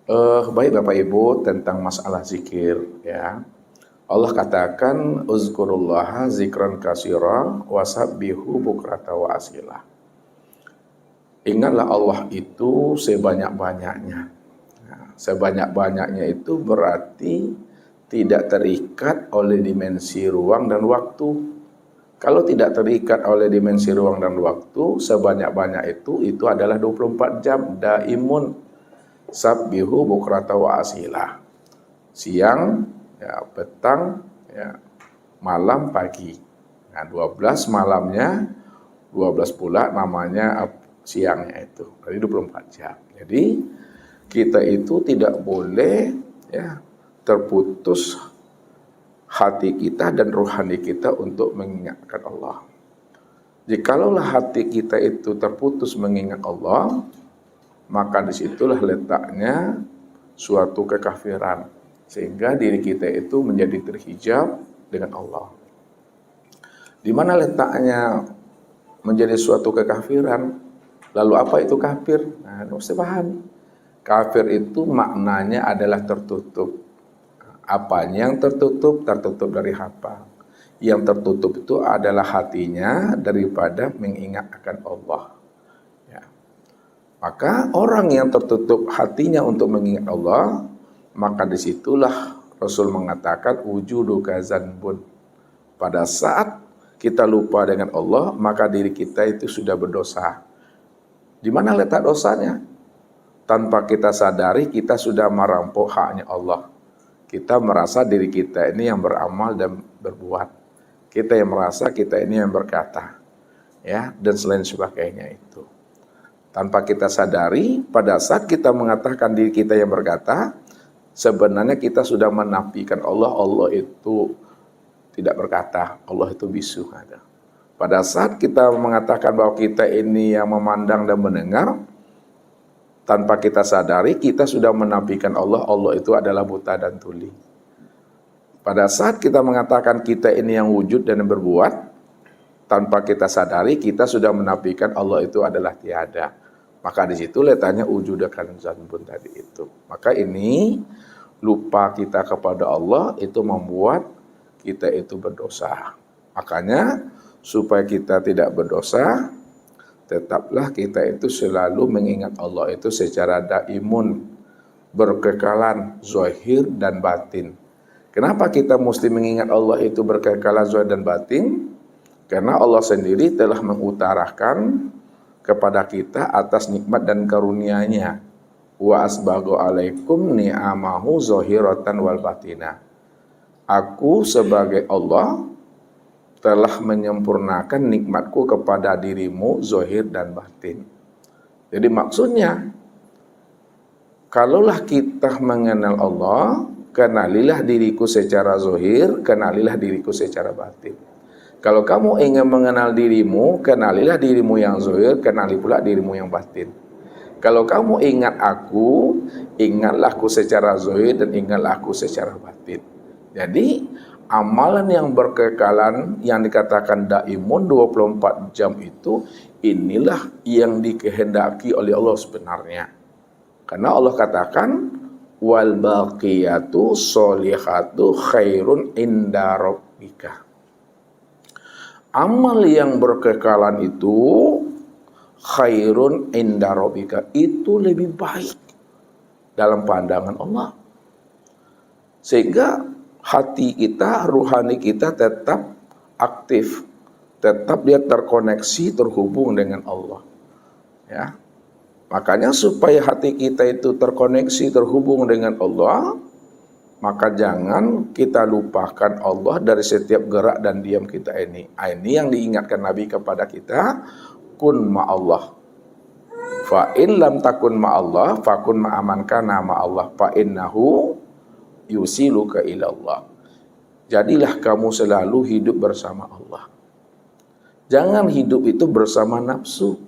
Baik Bapak Ibu, tentang masalah zikir ya. Allah katakan uzkurullaha zikran katsira wasabbihu bukrata wa asila. Ingatlah Allah itu sebanyak-banyaknya. Nah, sebanyak-banyaknya itu berarti tidak terikat oleh dimensi ruang dan waktu. Kalau tidak terikat oleh dimensi ruang dan waktu, sebanyak-banyak itu adalah 24 jam daimun. Sabbihu bukrata wa asila. Siang, ya, petang, ya, malam, pagi. Nah, 12 malamnya, 12 pula namanya siangnya itu. Jadi 24 jam. Jadi kita itu tidak boleh ya terputus hati kita dan rohani kita untuk mengingatkan Allah. Jikalau hati kita itu terputus mengingat Allah, maka disitulah letaknya suatu kekafiran, sehingga diri kita itu menjadi terhijab dengan Allah. Di mana letaknya menjadi suatu kekafiran? Lalu apa itu kafir? Nah, mesti paham. Kafir itu maknanya adalah tertutup. Apanya yang tertutup? Tertutup dari apa? Yang tertutup itu adalah hatinya daripada mengingat akan Allah. Maka orang yang tertutup hatinya untuk mengingat Allah, maka disitulah Rasul mengatakan wujuduka zanbun. Pada saat kita lupa dengan Allah, maka diri kita itu sudah berdosa. Di mana letak dosanya? Tanpa kita sadari, kita sudah merampok haknya Allah. Kita merasa diri kita ini yang beramal dan berbuat. Kita yang merasa kita ini yang berkata, ya, dan selain sebagainya itu. Tanpa kita sadari, pada saat kita mengatakan diri kita yang berkata, sebenarnya kita sudah menafikan Allah. Allah itu tidak berkata, Allah itu bisu. Pada saat kita mengatakan bahwa kita ini yang memandang dan mendengar, tanpa kita sadari, kita sudah menafikan Allah. Allah itu adalah buta dan tuli. Pada saat kita mengatakan kita ini yang wujud dan yang berbuat, tanpa kita sadari, kita sudah menafikan Allah itu adalah tiada. Maka di situ letaknya wujudakan zanbun tadi itu. Maka ini lupa kita kepada Allah itu membuat kita itu berdosa. Makanya supaya kita tidak berdosa, tetaplah kita itu selalu mengingat Allah itu secara daimun, berkekalan, zahir dan batin. Kenapa kita mesti mengingat Allah itu berkekalan zahir dan batin? Karena Allah sendiri telah mengutarakan kepada kita atas nikmat dan karunia-Nya. Wa asbagu alaikum ni'amahu zahiratan wal batina. Aku sebagai Allah telah menyempurnakan nikmatku kepada dirimu zahir dan batin. Jadi maksudnya, kalaulah kita mengenal Allah, kenalilah diriku secara zahir, kenalilah diriku secara batin. Kalau kamu ingin mengenal dirimu, kenalilah dirimu yang zahir, kenali pula dirimu yang batin. Kalau kamu ingat aku, ingatlah aku secara zahir dan ingatlah aku secara batin. Jadi, amalan yang berkekalan yang dikatakan daimun 24 jam itu, inilah yang dikehendaki oleh Allah sebenarnya. Karena Allah katakan, wal baqiyatu sholihatu khairun inda rabbika. Amal yang berkekalan itu khairun inda rabbika, itu lebih baik dalam pandangan Allah. Sehingga hati kita, ruhani kita tetap aktif, tetap dia terkoneksi, terhubung dengan Allah. Ya. Makanya supaya hati kita itu terkoneksi, terhubung dengan Allah, maka jangan kita lupakan Allah dari setiap gerak dan diam kita ini. Ini yang diingatkan Nabi kepada kita, kun ma'allah. Fa in lam takun ma'allah, fakun ma'aman kana ma'allah, fa innahu yusiluka ilallah. Jadilah kamu selalu hidup bersama Allah. Jangan hidup itu bersama nafsu.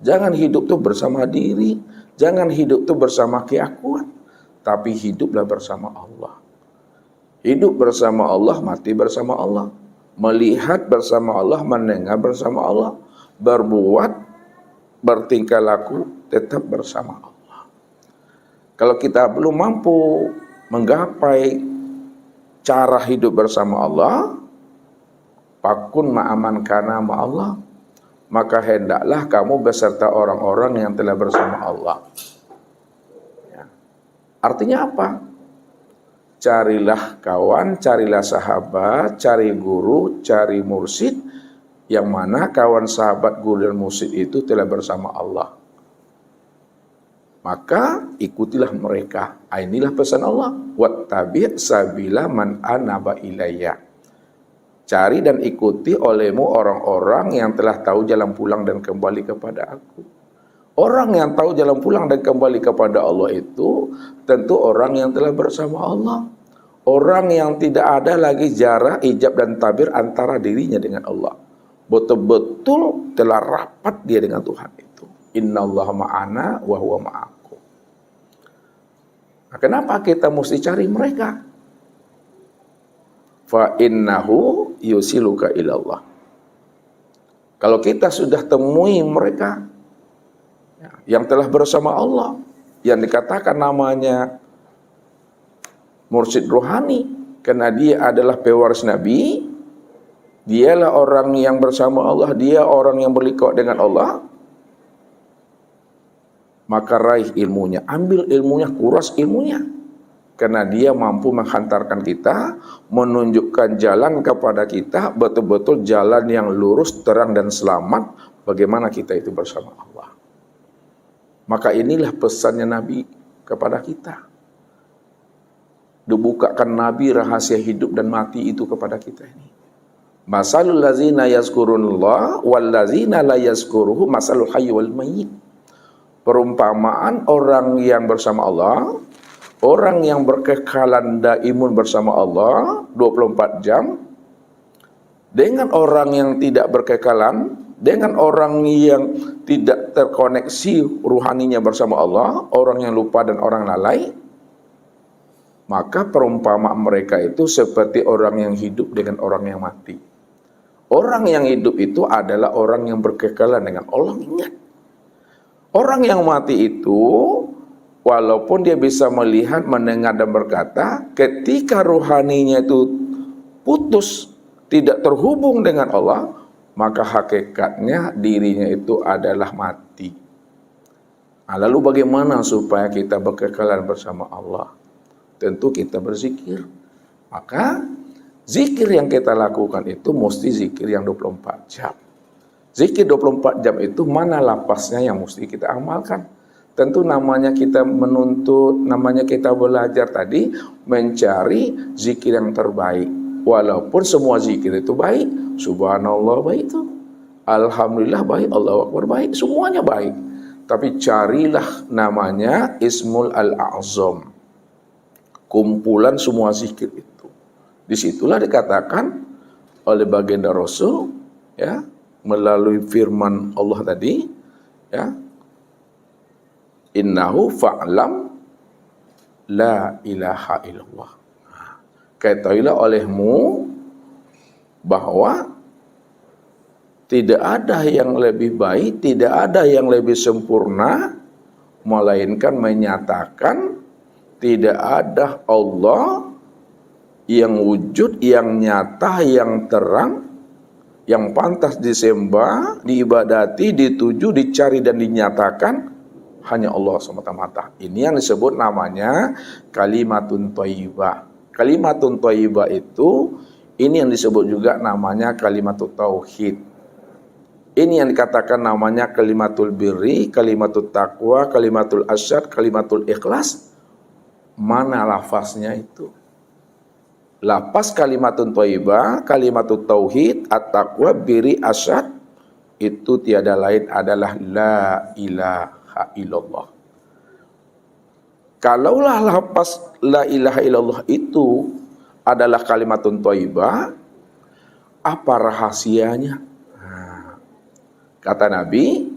Jangan hidup itu bersama diri. Jangan hidup itu bersama keakuan. Tapi hiduplah bersama Allah. Hidup bersama Allah, mati bersama Allah. Melihat bersama Allah, mendengar bersama Allah. Berbuat, bertingkah laku, tetap bersama Allah. Kalau kita belum mampu menggapai cara hidup bersama Allah, fakun ma'aman kana ma'allah, maka hendaklah kamu beserta orang-orang yang telah bersama Allah. Ya. Artinya apa? Carilah kawan, carilah sahabat, cari guru, cari mursyid, yang mana kawan, sahabat, guru, dan mursyid itu telah bersama Allah. Maka ikutilah mereka. Inilah pesan Allah. Wattabi' sabila man anaba ilayya. Cari dan ikuti olehmu orang-orang yang telah tahu jalan pulang dan kembali kepada aku. Orang yang tahu jalan pulang dan kembali kepada Allah itu tentu orang yang telah bersama Allah. Orang yang tidak ada lagi jarak, ijab dan tabir antara dirinya dengan Allah. Betul-betul telah rapat dia dengan Tuhan itu. Innallaha ma'ana wa huwa ma'akum. Nah, kenapa kita mesti cari mereka? Fa innahu yusiluka ilallah. Kalau kita sudah temui mereka yang telah bersama Allah, yang dikatakan namanya mursyid rohani, karena dia adalah pewaris Nabi, dialah orang yang bersama Allah, dia orang yang berliqa'ah dengan Allah, maka raih ilmunya, ambil ilmunya, kuras ilmunya. Karena dia mampu menghantarkan kita, menunjukkan jalan kepada kita, betul-betul jalan yang lurus, terang, dan selamat, bagaimana kita itu bersama Allah. Maka inilah pesannya Nabi kepada kita. Dibukakan Nabi rahasia hidup dan mati itu kepada kita ini. Masalul lazina yazkurunallah wal lazina la yazkuruhu masalul hayy wal mayyit. Perumpamaan orang yang bersama Allah, orang yang berkekalan daimun bersama Allah 24 jam, dengan orang yang tidak berkekalan, dengan orang yang tidak terkoneksi ruhaninya bersama Allah, orang yang lupa dan orang lalai, maka perumpamaan mereka itu seperti orang yang hidup dengan orang yang mati. Orang yang hidup itu adalah orang yang berkekalan dengan Allah, ingat. Orang yang mati itu, walaupun dia bisa melihat, mendengar, dan berkata, ketika rohaninya itu putus, tidak terhubung dengan Allah, maka hakikatnya dirinya itu adalah mati. Nah, lalu bagaimana supaya kita berkekalan bersama Allah? Tentu kita berzikir. Maka zikir yang kita lakukan itu mesti zikir yang 24 jam. Zikir 24 jam itu mana lapasnya yang mesti kita amalkan? Tentu namanya kita menuntut, namanya kita belajar tadi, mencari zikir yang terbaik. Walaupun semua zikir itu baik, subhanallah baik itu, alhamdulillah baik, Allahu Akbar baik, semuanya baik. Tapi carilah namanya Ismul Al-A'zam, kumpulan semua zikir itu. Disitulah dikatakan oleh baginda Rasul, ya, melalui firman Allah tadi, ya, innahu fa'lam la ilaha illallah. Ketahuilah olehmu bahwa tidak ada yang lebih baik, tidak ada yang lebih sempurna, melainkan menyatakan tidak ada Allah yang wujud, yang nyata, yang terang, yang pantas disembah, diibadati, dituju, dicari, dan dinyatakan hanya Allah semata-mata. Ini yang disebut namanya kalimatun thayyibah. Kalimatun thayyibah itu, ini yang disebut juga namanya kalimatut tauhid. Ini yang dikatakan namanya kalimatul birri, kalimatul taqwa, kalimatul asyad, kalimatul ikhlas. Mana lafaznya itu? Lafaz kalimatun thayyibah, kalimatut tauhid, at-taqwa, birri, asyad, itu tiada lain adalah la ilaha illallah. Kalaulah lafaz la ilaha illallah itu adalah kalimatun thayyibah, apa rahasianya? Nah, kata Nabi,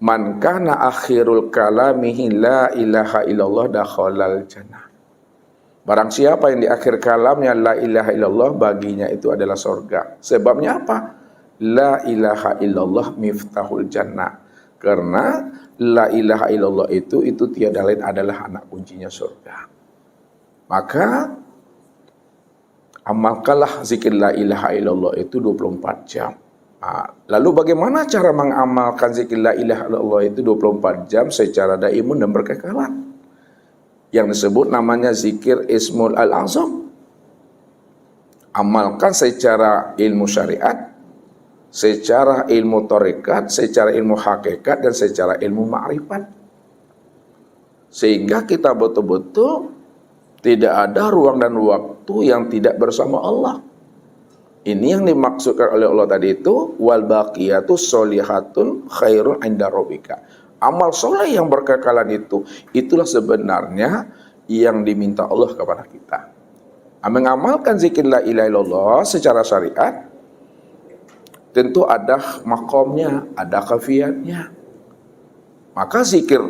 man kana akhirul kalamihi la ilaha illallah dakhalal jannah. Barang siapa yang di akhir kalamnya la ilaha illallah, baginya itu adalah surga. Sebabnya apa? La ilaha illallah miftahul jannah. Karena la ilaha illallah itu tiada lain adalah anak kuncinya surga. Maka amalkanlah zikir la ilaha illallah itu 24 jam. Lalu bagaimana cara mengamalkan zikir la ilaha illallah itu 24 jam secara daimun dan berkekalan? Yang disebut namanya zikir Ismul Al-Azam. Amalkan secara ilmu syariat, secara ilmu tarekat, secara ilmu hakikat, dan secara ilmu ma'rifat. Sehingga kita betul-betul tidak ada ruang dan waktu yang tidak bersama Allah. Ini yang dimaksudkan oleh Allah tadi itu, wal baqiyatu sholihatun khairun 'inda rabbika. Amal soleh yang berkekalan itu, itulah sebenarnya yang diminta Allah kepada kita. Mengamalkan zikir la ilaha illallah secara syariat, tentu ada makomnya, ada kafiatnya. Maka zikir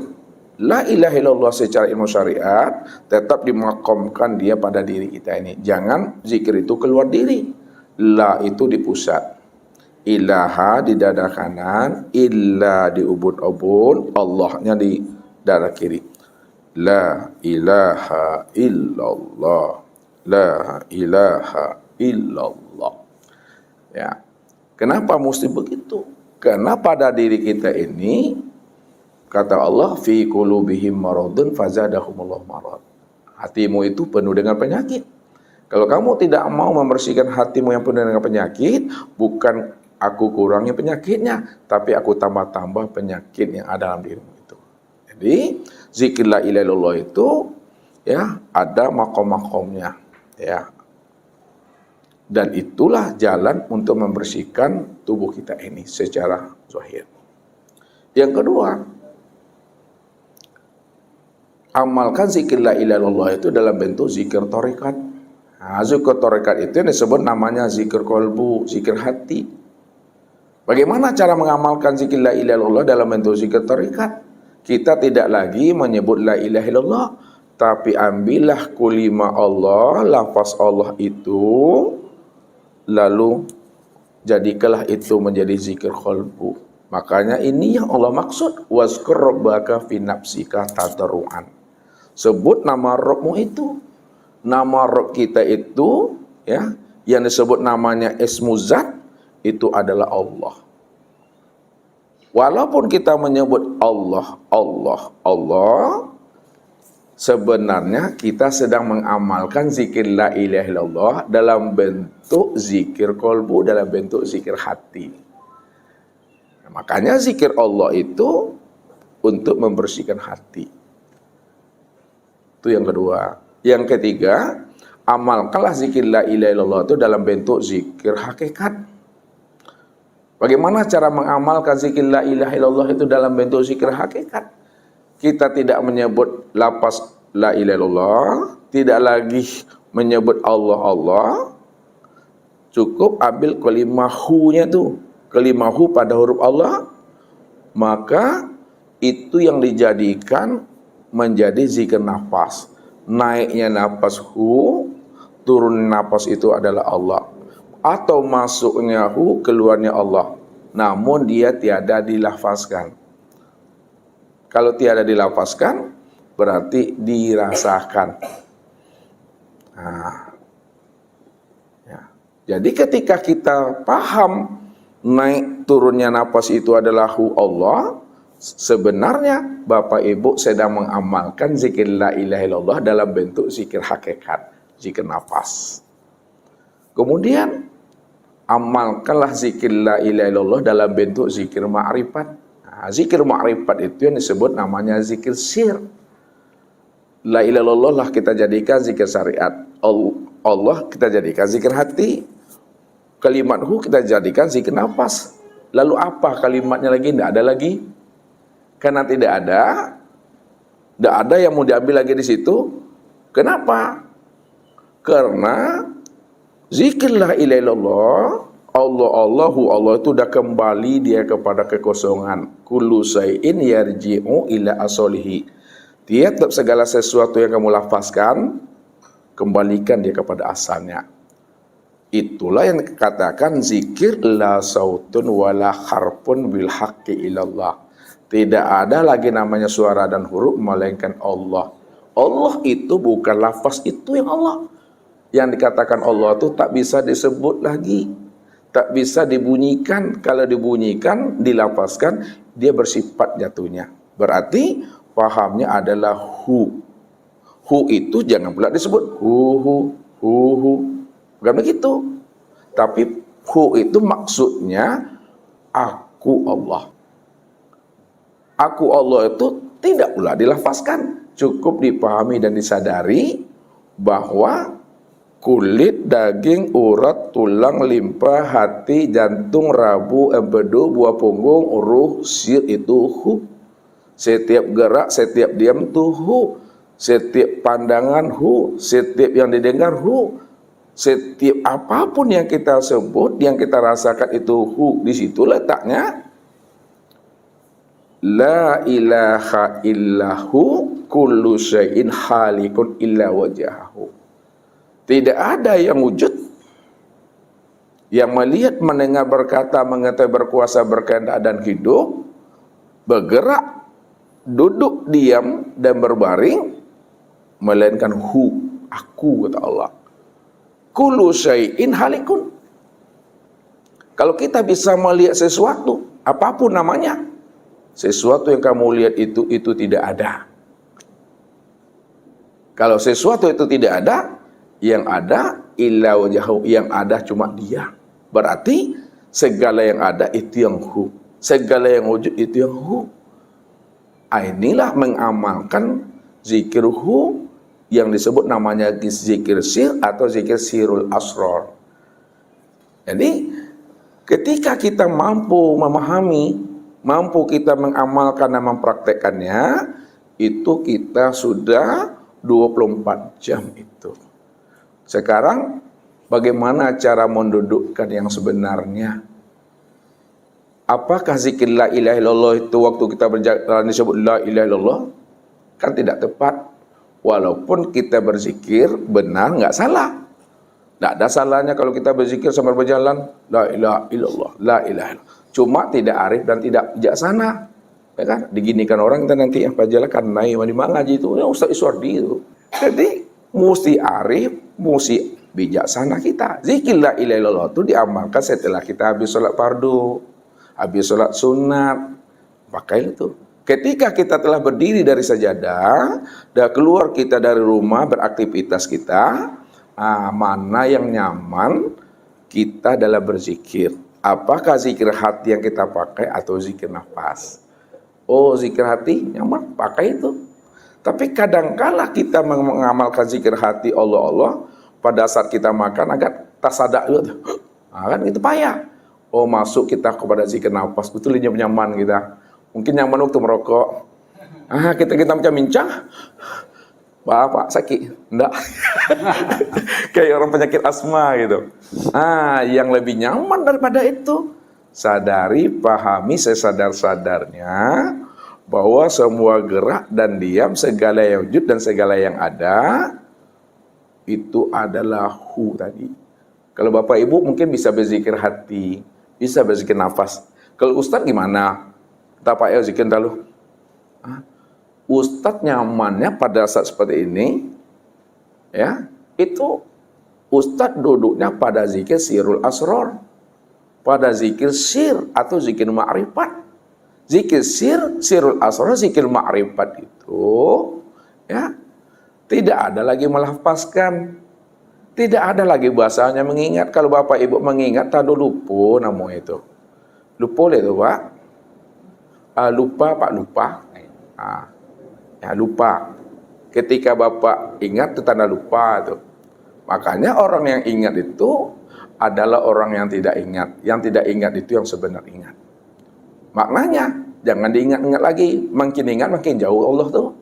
la ilaha illallah secara ilmu syariat tetap dimakomkan dia pada diri kita ini. Jangan zikir itu keluar diri. La itu di pusat, ilaha di dada kanan, illa di ubun-ubun, Allahnya di dada kiri. La ilaha illallah, la ilaha illallah. Ya. Kenapa mesti begitu? Karena pada diri kita ini, kata Allah, fi qulubihim maradun fazadahumullah marad. Hatimu itu penuh dengan penyakit. Kalau kamu tidak mau membersihkan hatimu yang penuh dengan penyakit, bukan aku kurangi penyakitnya, tapi aku tambah-tambah penyakit yang ada dalam dirimu itu. Jadi, zikir la ilaha illallah itu ya ada makom-makomnya, ya. Dan itulah jalan untuk membersihkan tubuh kita ini secara zahir. Yang kedua, amalkan zikir la ilaha illallah itu dalam bentuk zikir tarekat. Zikir tarekat itu yang disebut namanya zikir kolbu, zikir hati. Bagaimana cara mengamalkan zikir la ilaha illallah dalam bentuk zikir tarekat? Kita tidak lagi menyebut la ilaha illallah, tapi ambillah kulima Allah, lafaz Allah itu, lalu jadikanlah itu menjadi zikir qalbu. Makanya ini yang Allah maksud, wazkur rabbaka fi nafsika tadarruan. Sebut nama Rabbmu itu. Nama Rabb kita itu ya, yang disebut namanya Ismu Zat itu adalah Allah. Walaupun kita menyebut Allah, Allah, Allah, sebenarnya kita sedang mengamalkan zikir la ilaha illallah dalam bentuk zikir kolbu, dalam bentuk zikir hati. Makanya zikir Allah itu untuk membersihkan hati. Itu yang kedua. Yang ketiga, amalkanlah zikir la ilaha illallah itu dalam bentuk zikir hakikat. Bagaimana cara mengamalkan zikir la ilaha illallah itu dalam bentuk zikir hakikat? Kita tidak menyebut lafaz la ilaha illallah, tidak lagi menyebut Allah Allah, cukup ambil kalimah hu-nya tuh, kalimah hu pada huruf Allah, maka itu yang dijadikan menjadi zikir nafas. Naiknya nafas hu, turun nafas itu adalah Allah, atau masuknya hu, keluarnya Allah, namun dia tiada dilafazkan. Kalau tiada dilafazkan, berarti dirasakan. Nah, ya. Jadi ketika kita paham naik turunnya nafas itu adalah hu Allah, sebenarnya Bapak Ibu sedang mengamalkan zikir la ilaha illallah dalam bentuk zikir hakikat, zikir nafas. Kemudian amalkanlah zikir la ilaha illallah dalam bentuk zikir ma'rifat. Zikir ma'rifat itu yang disebut namanya zikir sir. La ilaha illallah lah kita jadikan zikir syariat. Allah kita jadikan zikir hati. Kalimat hu kita jadikan zikir nafas. Lalu apa kalimatnya lagi? Tidak ada lagi. Karena tidak ada yang mau diambil lagi di situ. Kenapa? Karena zikir la ilaha illallah, Allah, Allahu, Allah itu sudah kembali dia kepada kekosongan. Kullu syai'in yarji'u ila asolihi. Tiap segala sesuatu yang kamu lafazkan, kembalikan dia kepada asalnya. Itulah yang dikatakan zikir la sautun wala harpun bil haqqi ilallah. Tidak ada lagi namanya suara dan huruf melainkan Allah. Allah itu bukan lafaz, itu yang Allah. Yang dikatakan Allah itu tak bisa disebut lagi, tak bisa dibunyikan. Kalau dibunyikan, dilafazkan, dia bersifat jatuhnya. Berarti pahamnya adalah hu. Hu itu jangan pula disebut hu. Bukan begitu. Tapi hu itu maksudnya aku Allah. Aku Allah itu tidak pula dilafazkan. Cukup dipahami dan disadari bahwa kulit, daging, urat, tulang, limpa, hati, jantung, rabu, empedu, buah punggung, ruh, sir itu hu. Setiap gerak, setiap diam itu hu. Setiap pandangan hu. Setiap yang didengar hu. Setiap apapun yang kita sebut, yang kita rasakan itu hu. Di situ letaknya la ilaha illahu kullu syai'in halikun illa wajahahu. Tidak ada yang wujud, yang melihat, mendengar, berkata, mengetahui, berkuasa, berkehendak dan hidup, bergerak, duduk, diam dan berbaring, melainkan hu, aku, kata Allah. Kullu syai'in halikun. Kalau kita bisa melihat sesuatu, apapun namanya, sesuatu yang kamu lihat itu tidak ada. Kalau sesuatu itu tidak ada, yang ada illa wajahu, yang ada cuma dia. Berarti segala yang ada itu yang hu, segala yang wujud itu yang hu. Inilah mengamalkan zikir hu yang disebut namanya zikir sir atau zikir sirul asrar. Jadi ketika kita mampu memahami, mampu kita mengamalkan dan mempraktekannya, itu kita sudah 24 jam itu. Sekarang bagaimana cara mendudukkan yang sebenarnya? Apakah zikir la ilaha illallah itu waktu kita berjalan disebut la ilaha illallah? Kan tidak tepat. Walaupun kita berzikir benar, nggak salah. Nggak ada salahnya kalau kita berzikir sambil berjalan la ilaha illallah, la ilaha illallah. Cuma tidak arif dan tidak bijaksana. Ya kan? Diginikan orang kita nanti yang berjalan kan naik di mana ngaji itu, ya Ustaz Iswardi itu. Jadi mesti arif, mesti bijaksana kita. Zikir la ilaha illallah itu diamalkan setelah kita habis sholat fardu, habis sholat sunat. Pakai itu. Ketika kita telah berdiri dari sajadah, dan keluar kita dari rumah beraktivitas kita, mana yang nyaman kita dalam berzikir? Apakah zikir hati yang kita pakai atau zikir nafas? Oh, zikir hati nyaman, pakai itu. Tapi kadangkala kita mengamalkan zikir hati Allah pada saat kita makan agak tasadak juga. Kan itu payah. Oh, masuk kita kepada zikir nafas, betul nyaman kita. Mungkin nyaman waktu merokok. Kita macam bincang. Bapak sakit? Enggak. Kayak orang penyakit asma gitu. Yang lebih nyaman daripada itu, sadari, pahami sesadar-sadarnya bahwa semua gerak dan diam, segala yang wujud dan segala yang ada itu adalah hu tadi. Kalau Bapak Ibu mungkin bisa berzikir hati, bisa berzikir nafas. Kalau Ustadz gimana? Pak ya zikir dulu. Ustadz nyamannya pada saat seperti ini, ya, itu Ustadz duduknya pada zikir sirul asrar, pada zikir sir atau zikir ma'rifat. Zikir sir, sirul asrar, zikir ma'rifat itu, ya, tidak ada lagi melafazkan, tidak ada lagi bahasanya mengingat. Kalau Bapak Ibu mengingat, tak lupa nama itu. Lupa itu Pak. Lupa Pak, lupa. Ya lupa. Ketika Bapak ingat itu tanda lupa itu. Makanya orang yang ingat itu adalah orang yang tidak ingat. Yang tidak ingat itu yang sebenarnya ingat. Maknanya jangan diingat-ingat lagi. Makin ingat makin jauh Allah tuh.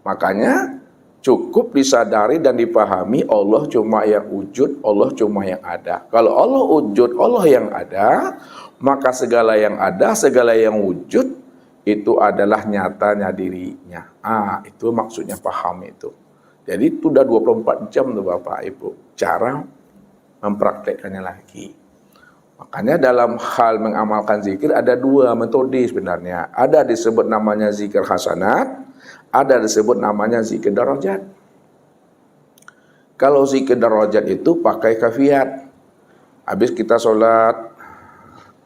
Makanya cukup disadari dan dipahami Allah cuma yang wujud, Allah cuma yang ada. Kalau Allah wujud, Allah yang ada, maka segala yang ada, segala yang wujud itu adalah nyatanya dirinya. Itu maksudnya paham itu. Jadi itu udah 24 jam tuh Bapak Ibu. Cara mempraktekannya lagi. Makanya dalam hal mengamalkan zikir ada dua metode sebenarnya. Ada disebut namanya zikir hasanat, ada disebut namanya zikir darajat. Kalau zikir darajat itu pakai kafiat. Habis kita sholat,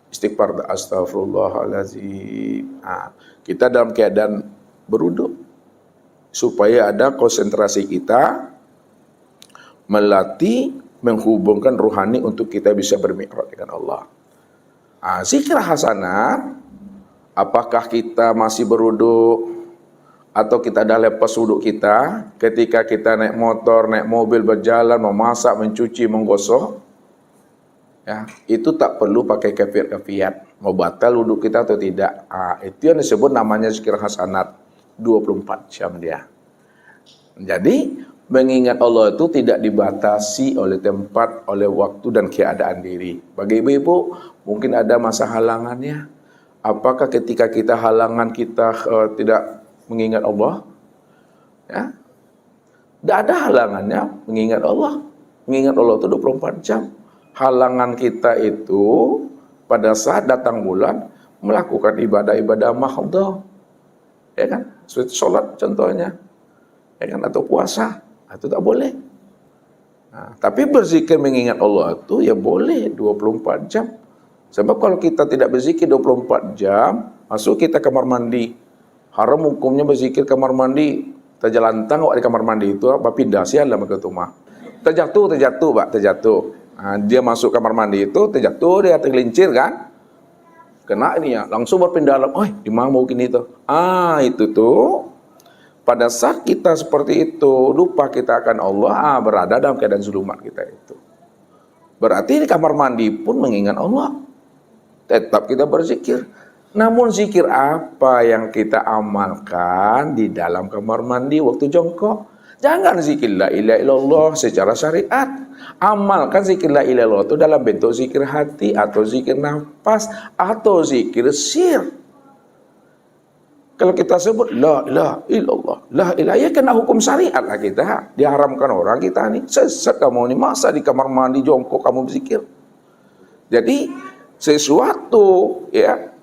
istighfar, astagfirullahaladzim. Kita dalam keadaan beruduk. Supaya ada konsentrasi kita melatih, menghubungkan ruhani untuk kita bisa bermi'raj dengan Allah. Zikir hasanat, apakah kita masih beruduk atau kita dah lepas wuduk kita, ketika kita naik motor, naik mobil, berjalan, memasak, mencuci, menggosok, ya, itu tak perlu pakai kafiat-kafiat, mau batal wuduk kita atau tidak. Itu yang disebut namanya zikir hasanat, 24 jam dia. Jadi mengingat Allah itu tidak dibatasi oleh tempat, oleh waktu dan keadaan diri. Bagi ibu-ibu, mungkin ada masa halangannya. Apakah ketika kita halangan kita tidak mengingat Allah? Ya, tidak ada halangannya mengingat Allah. Mengingat Allah itu 24 jam. Halangan kita itu pada saat datang bulan melakukan ibadah-ibadah mahdhah. Ya kan? Seperti sholat contohnya. Ya kan? Atau puasa. Itu tak boleh. Tapi berzikir mengingat Allah itu ya boleh 24 jam. Sebab kalau kita tidak berzikir 24 jam, masuk kita kamar mandi. Haram hukumnya berzikir kamar mandi. Terjalantang di kamar mandi itu apa pindah sialah ke rumah. Terjatuh Pak, terjatuh. Dia masuk kamar mandi itu terjatuh, dia tergelincir kan? Kena ini ya, langsung berpindah dalam. Di mana mungkin itu? Itu tuh. Pada saat kita seperti itu, lupa kita akan Allah, berada dalam keadaan zulumat kita itu. Berarti di kamar mandi pun mengingat Allah. Tetap kita berzikir. Namun zikir apa yang kita amalkan di dalam kamar mandi waktu jongkok? Jangan zikir la ilaha illallah secara syariat. Amalkan zikir la ilaha illallah itu dalam bentuk zikir hati, atau zikir nafas, atau zikir sir. Kalau kita sebut la ilaha illallah, la ilaha, ya kena hukum syariat lah kita. Diharamkan orang kita nih, sesat kamu nih, masa di kamar mandi jongkok kamu berzikir. Jadi sesuatu ya,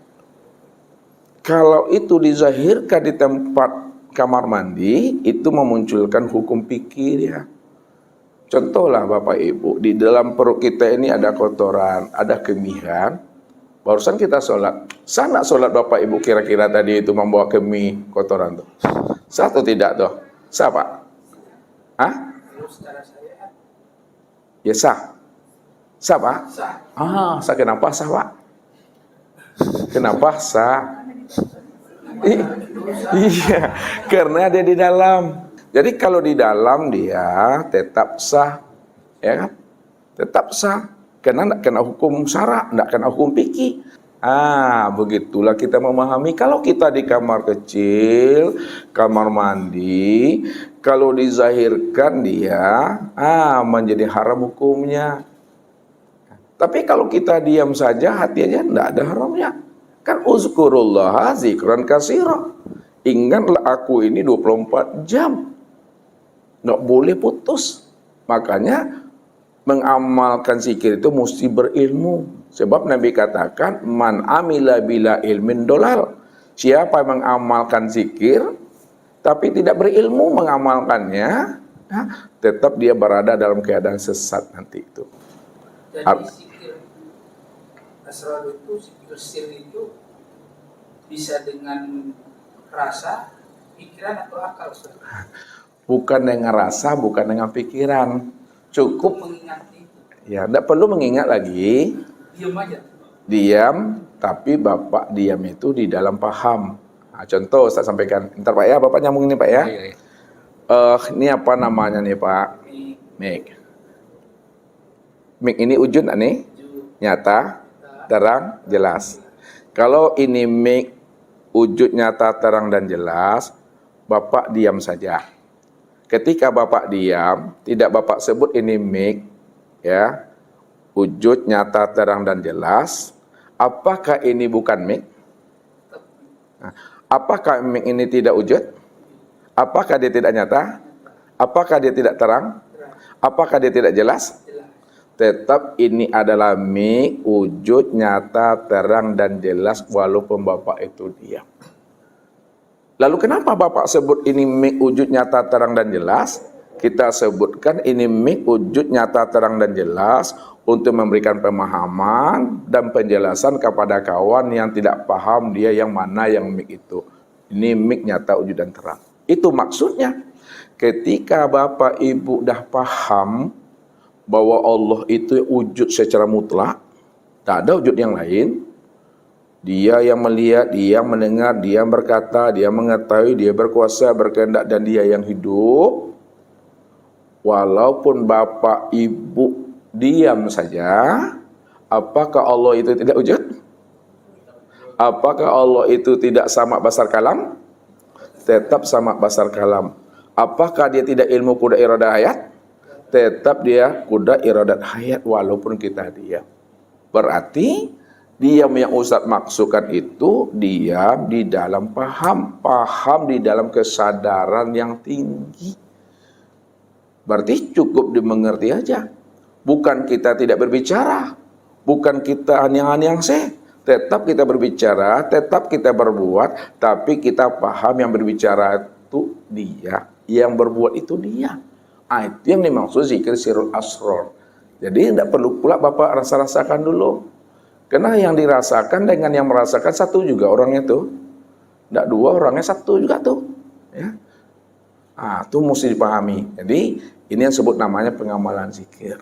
kalau itu dizahirkan di tempat kamar mandi, itu memunculkan hukum fikih ya. Contohlah Bapak Ibu, di dalam perut kita ini ada kotoran, ada kemihan. Barusan kita sholat. Sana sholat Bapak Ibu kira-kira tadi itu membawa kemih kotoran tuh. Sah atau tidak tuh? Sah Pak? Ya sah. Sah Pak? Sah. Sah kenapa sah Pak? Kenapa sah? Iya, karena dia di dalam. Jadi kalau di dalam dia tetap sah, ya kan? Tetap sah. Karena tidak kena hukum syara, tidak kena hukum fikih. Begitulah kita memahami. Kalau kita di kamar kecil, kamar mandi, kalau dizahirkan dia, menjadi haram hukumnya. Tapi kalau kita diam saja, hati aja tidak ada haramnya. Kan uzkurullah zikran katsira. Ingatlah aku ini 24 jam. Tidak boleh putus. Makanya mengamalkan zikir itu mesti berilmu. Sebab Nabi katakan, man amila bila ilmin dolal. Siapa yang mengamalkan zikir, tapi tidak berilmu mengamalkannya, tetap dia berada dalam keadaan sesat nanti itu. Jadi zikir asrar itu, zikir sir itu bisa dengan rasa, pikiran atau akal? Bukan dengan rasa, bukan dengan pikiran. Cukup mengingat itu. Ya, tidak perlu mengingat lagi. Diam aja. Diam, tapi Bapak diam itu di dalam paham. Contoh saya sampaikan. Ntar Pak ya, Bapak nyambung ini Pak ya. Ini apa namanya nih Pak? Mik. Mik ini wujud nih? Nyata, terang, jelas. Kalau ini mik wujud nyata, terang dan jelas, Bapak diam saja. Ketika Bapak diam, tidak Bapak sebut ini mic, ya, wujud nyata, terang dan jelas. Apakah ini bukan mic? Apakah mic ini tidak wujud? Apakah dia tidak nyata? Apakah dia tidak terang? Apakah dia tidak jelas? tetap ini adalah mik, wujud, nyata, terang, dan jelas walaupun Bapak itu diam. Lalu kenapa Bapak sebut ini mik, wujud, nyata, terang, dan jelas? Kita sebutkan ini mik, wujud, nyata, terang, dan jelas untuk memberikan pemahaman dan penjelasan kepada kawan yang tidak paham dia yang mana yang mik itu. Ini mik, nyata, wujud, dan terang. Itu maksudnya. Ketika Bapak Ibu dah paham bahwa Allah itu wujud secara mutlak, tak ada wujud yang lain. Dia yang melihat, dia yang mendengar, dia yang berkata, dia mengetahui, dia berkuasa, berkehendak, dan dia yang hidup. Walaupun Bapak Ibu diam saja, apakah Allah itu tidak wujud? Apakah Allah itu tidak sama basar kalam? Tetap sama basar kalam. Apakah dia tidak ilmu kuda iradah hayat? Tetap dia kuda iradat hayat walaupun kita diam. Berarti diam yang Ustaz maksudkan itu diam di dalam paham. Paham di dalam kesadaran yang tinggi. Berarti cukup dimengerti aja. Bukan kita tidak berbicara. Bukan kita anyang-anyang tetap kita berbicara, tetap kita berbuat, tapi kita paham yang berbicara itu dia, yang berbuat itu dia. Itu yang dimaksud zikir sirul asror. Jadi tidak perlu pula Bapak rasa-rasakan dulu. Karena yang dirasakan dengan yang merasakan satu juga orangnya tuh. Tidak dua, orangnya satu juga tuh. Ya. Itu mesti dipahami. Jadi ini yang sebut namanya pengamalan zikir.